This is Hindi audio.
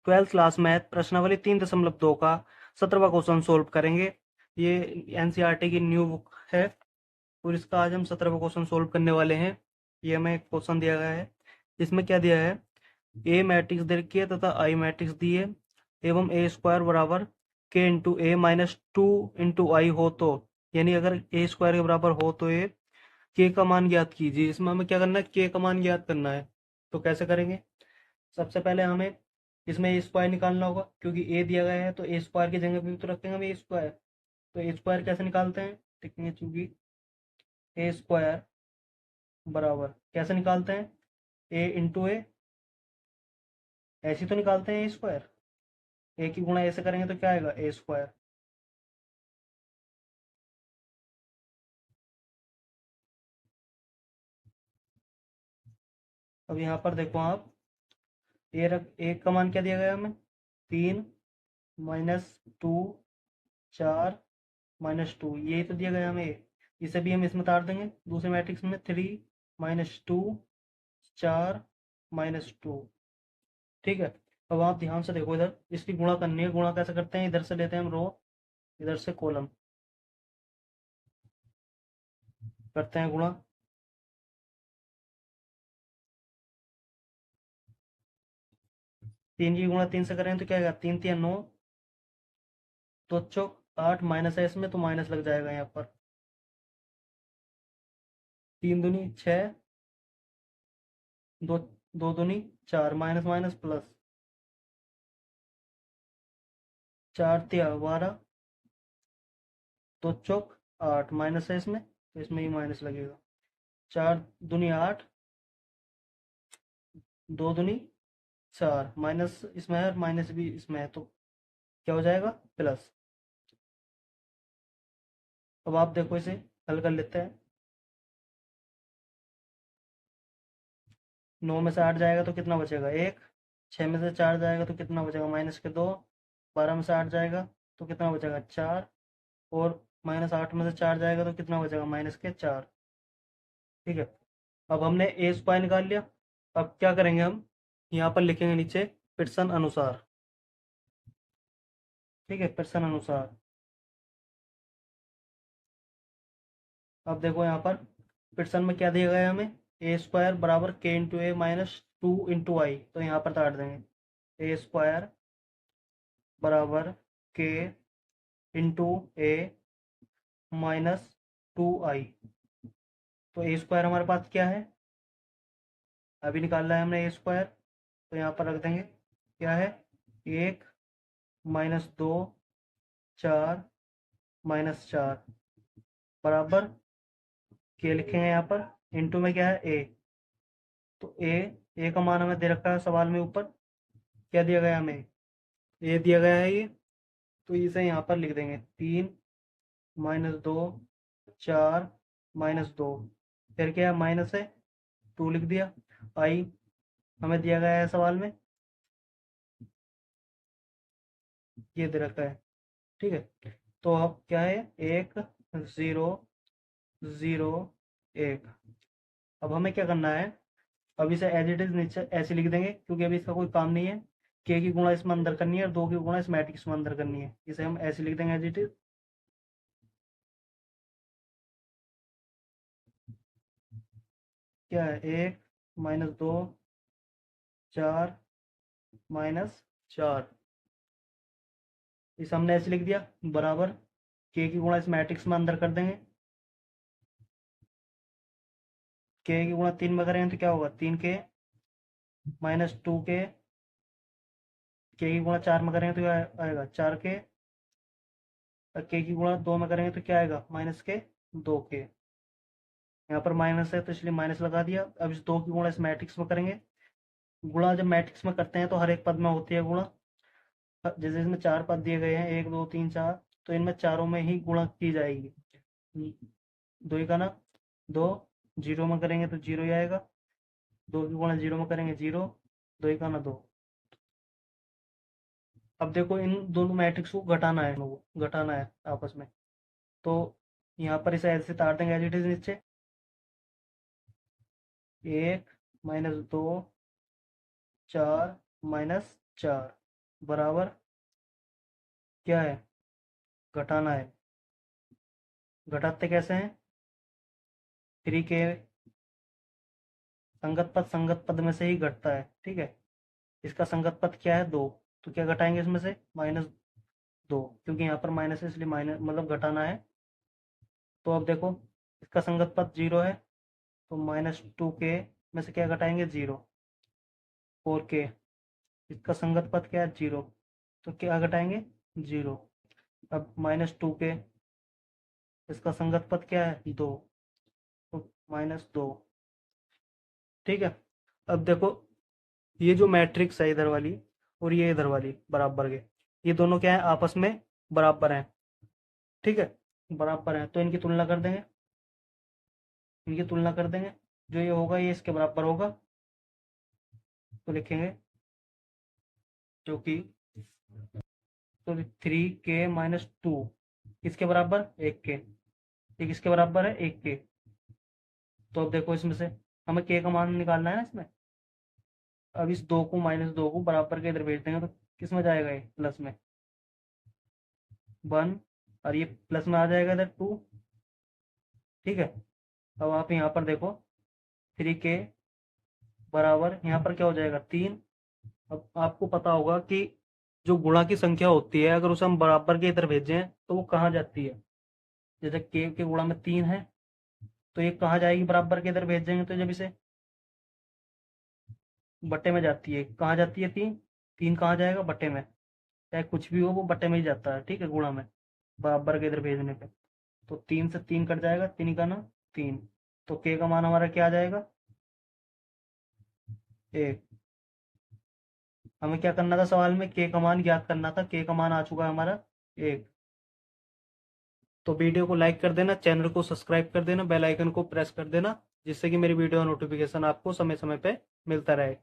ट्वेल्थ क्लास मैथ प्रश्नावली 3.2 का 17वां क्वेश्चन सोल्व करेंगे। ये एनसीईआरटी की न्यू बुक है और इसका आज हम 17वां क्वेश्चन सोल्व करने वाले हैं। ये हमें एक क्वेश्चन दिया गया है। इसमें क्या दिया है, ए मैट्रिक्स दे रखी है तथा आई मैट्रिक्स दी है एवं ए स्क्वायर बराबर के इंटू ए माइनस टू इंटू आई हो तो, यानी अगर ए स्क्वायर के बराबर हो तो ए के का मान ज्ञात कीजिए। इसमें हमें क्या करना है, के का मान ज्ञात करना है। तो कैसे करेंगे, सबसे पहले हमें इसमें ए स्क्वायर निकालना होगा, क्योंकि ए दिया गया है तो ए स्क्वायर की जगह पे तो रखेंगे हम ए स्क्वायर। तो ए स्क्वायर कैसे निकालते हैं देखेंगे, चूंकि ए स्क्वायर बराबर कैसे निकालते हैं, ए इंटू ए, ऐसे तो निकालते हैं ए स्क्वायर। ए की गुणा ऐसे करेंगे तो क्या आएगा, ए स्क्वायर। अब यहाँ पर देखो आप, ए का मान क्या दिया गया हमें, 3 माइनस टू, 4 माइनस टू, यही तो दिया गया हमें। इसे भी हम इसमें उतार देंगे दूसरे मैट्रिक्स में, 3 माइनस टू, 4 माइनस टू। ठीक है। अब आप ध्यान से देखो, इधर इसकी गुणा करनी है। गुणा कैसे करते हैं, इधर से लेते हैं हम रो, इधर से कॉलम, करते हैं गुणा। 3 की गुणा 3 से करें तो क्या आएगा, 3 3 9, तो चौक 8, माइनस है इसमें तो माइनस लग जाएगा यहाँ पर। 3 दूनी 6, दो, 2 दूनी 4, माइनस माइनस प्लस, 4 तिया 12, दो चौक 8, माइनस है इसमें तो इसमें ही माइनस लगेगा। 4 दूनी 8, 2 दूनी 4, माइनस इसमें है और माइनस भी इसमें है, तो क्या हो जाएगा, प्लस। अब आप देखो, इसे हल कर लेते हैं। 9 में से 8 जाएगा तो कितना बचेगा, 1। 6 में से 4 जाएगा तो कितना बचेगा, माइनस के 2। 12 में से 8 जाएगा तो कितना बचेगा, 4। और माइनस 8 में से 4 जाएगा तो कितना बचेगा, माइनस के 4। ठीक है। अब हमने ए स्क्वायर निकाल लिया। अब क्या करेंगे हम, यहाँ पर लिखेंगे नीचे पिट्सन अनुसार। ठीक है, पिट्सन अनुसार। अब देखो यहाँ पर पिट्सन में क्या दिया गया है हमें, ए स्क्वायर बराबर के इंटू ए माइनस टू इंटू आई, तो यहाँ पर काट देंगे। ए स्क्वायर बराबर के इंटू ए माइनस टू आई। तो ए स्क्वायर हमारे पास क्या है, अभी निकालना है हमने ए स्क्वायर, तो यहाँ पर रख देंगे। क्या है, 1 माइनस 2, 4 माइनस 4 बराबर के लिखेंगे यहाँ पर, इंटू में क्या है, ए। तो ए का मान हमें दे रखा है सवाल में ऊपर, क्या दिया गया हमें, ए दिया गया है ये। तो इसे यहाँ पर लिख देंगे, 3 माइनस 2, 4 माइनस 2, फिर क्या है, माइनस है 2 लिख दिया। आई हमें दिया गया है सवाल में, ये दे रखा है। ठीक है। तो अब क्या है, 1 0 0 1। अब हमें क्या करना है, अब इसे एज इट इज नीचे ऐसे लिख देंगे, क्योंकि अभी इसका कोई काम नहीं है। के की गुणा इसमें अंदर करनी है और 2 की गुणा इस मैट्रिक्स में अंदर करनी है, इसे हम ऐसे लिख देंगे एज इट इज। क्या है, 1 माइनस 2, 4 माइनस 4, इसे हमने ऐसे लिख दिया बराबर के की गुणा इस मैट्रिक्स में अंदर कर देंगे। के की गुणा 3 में करेंगे तो क्या होगा, 3 के माइनस 2 के की गुणा 4 में करेंगे तो क्या आएगा, 4 के। और के की गुणा 2 में करेंगे तो क्या आएगा, माइनस के 2 के। यहाँ पर माइनस है तो इसलिए माइनस लगा दिया। अब इस 2 की गुणा इस मैट्रिक्स में करेंगे। गुणा जब मैट्रिक्स में करते हैं तो हर एक पद में होती है गुणा। जैसे इसमें 4 पद दिए गए हैं, 1 2 3 4, तो इनमें चारों में ही गुणा की जाएगी। दो ही का ना, 2, जीरो में करेंगे तो जीरो ही आएगा। 2 की गुणा जीरो में करेंगे जीरो, दो ही का ना 2। अब देखो, इन दोनों मैट्रिक्स को घटाना है, घटाना है आपस में। तो यहाँ पर इसे ऐसे तार देंगे एज इट इज नीचे। 1 माइनस 2, 4 माइनस 4। बराबर क्या है, घटाना है। घटाते कैसे हैं, 3k संगत पद में से ही घटता है, ठीक है। इसका संगत पद क्या है, 2। तो क्या घटाएंगे इसमें से, -2, क्योंकि यहाँ पर माइनस है इसलिए माइनस मतलब घटाना है। तो अब देखो इसका संगत पद 0 है, तो -2k में से क्या घटाएंगे, 0। 4k, इसका संगत पद क्या है, 0, तो क्या घटाएंगे, 0। अब -2k, इसका संगत पद क्या है, 2, तो -2, ठीक है। अब देखो ये जो मैट्रिक्स है इधर वाली और ये इधर वाली बराबर के, ये दोनों क्या है, आपस में बराबर हैं, ठीक है। बराबर हैं तो इनकी तुलना कर देंगे, जो ये होगा ये इसके बराबर होगा, तो लिखेंगे जो कि, तो 3k - 2 किसके बराबर, 1 के, ये किसके बराबर है, 1 के। तो अब देखो इसमें से हमें k का मान निकालना है ना इसमें। अब इस 2 को -2 को बराबर के इधर भेज देंगे तो किस में जाएगा, ये प्लस में 1, और ये प्लस में आ जाएगा इधर 2, ठीक है। अब आप यहाँ पर देखो 3k बराबर यहाँ पर क्या हो जाएगा, 3। अब आपको पता होगा कि जो गुणा की संख्या होती है अगर उसे हम बराबर के इधर भेजें तो वो कहाँ जाती है। जैसे k के गुणा में 3 है, तो ये कहाँ जाएगी, बराबर के इधर भेजेंगे तो जब इसे बट्टे में जाती है, कहाँ जाती है, 3। 3 कहाँ जाएगा, बट्टे में, चाहे कुछ भी हो वो बट्टे में ही जाता है, ठीक है, गुणा में बराबर के इधर भेजने पे। तो 3 से 3 कट जाएगा, 3 का ना 3, तो k का मान हमारा क्या आ जाएगा, 1। हमें क्या करना था, सवाल में k का मान ज्ञात करना था, k का मान आ चुका है हमारा 1। तो वीडियो को लाइक कर देना, चैनल को सब्सक्राइब कर देना, बेल आइकन को प्रेस कर देना, जिससे कि मेरी वीडियो नोटिफिकेशन आपको समय समय पे मिलता रहे।